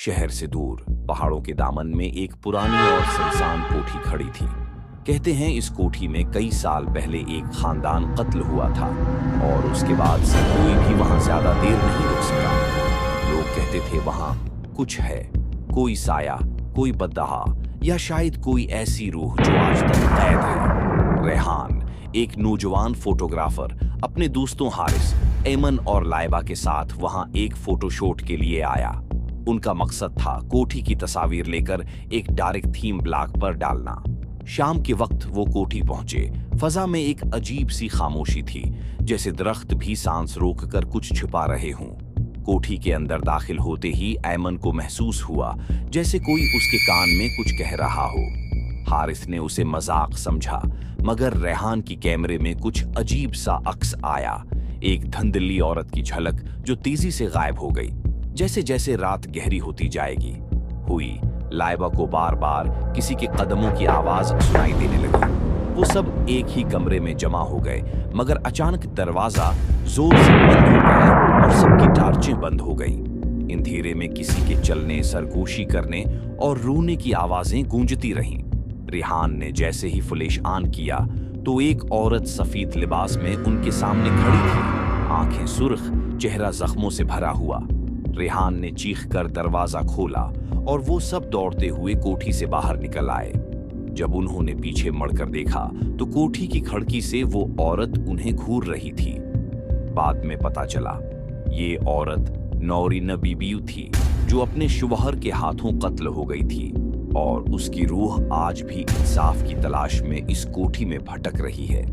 शहर से दूर पहाड़ों के दामन में एक पुरानी और सुनसान कोठी खड़ी थी। कहते हैं इस कोठी में कई साल पहले एक खानदान कत्ल हुआ था और उसके बाद से कोई भी वहां ज्यादा देर नहीं रुक सका। लोग कहते थे वहां कुछ है, कोई साया, कोई बददहा या शायद कोई ऐसी रूह जो आज तक कैद है। रेहान, एक नौजवान फोटोग्राफर, अपने दोस्तों हारिस, एमन और लाइबा के साथ वहां एक फोटोशूट के लिए आया। उनका मकसद था कोठी की तस्वीर लेकर एक डायरेक्ट थीम ब्लॉग पर डालना। शाम के वक्त वो कोठी पहुंचे। फजा में एक अजीब सी खामोशी थी, जैसे दरख्त भी सांस रोककर कुछ छुपा रहे हों। कोठी के अंदर दाखिल होते ही ऐमन को महसूस हुआ जैसे कोई उसके कान में कुछ कह रहा हो। हारिस ने उसे मजाक समझा, मगर रेहान की कैमरे में कुछ अजीब सा अक्स आया, एक धुंधली औरत की झलक जो तेजी से गायब हो गई। जैसे जैसे रात गहरी होती जाएगी हुई, लाइबा को बार बार किसी के कदमों की आवाज सुनाई देने लगी। वो सब एक ही कमरे में जमा हो गए, मगर अचानक दरवाजा जोर से बंद हो गया और सबकी टार्चें बंद हो गई। अंधेरे में किसी के चलने, सरगोशी करने और रोने की आवाजें गूंजती रहीं। रेहान ने जैसे ही फ्लैश ऑन किया तो एक औरत सफेद लिबास में उनके सामने खड़ी थी, आंखें सुर्ख, चेहरा जख्मों से भरा हुआ। रेहान ने चीख कर दरवाजा खोला और वो सब दौड़ते हुए कोठी से बाहर निकल आए। जब उन्होंने पीछे मुड़कर देखा तो कोठी की खिड़की से वो औरत उन्हें घूर रही थी। बाद में पता चला ये औरत नौरीन बीबी थी, जो अपने शुवहर के हाथों कत्ल हो गई थी और उसकी रूह आज भी इंसाफ की तलाश में इस कोठी में भटक रही है।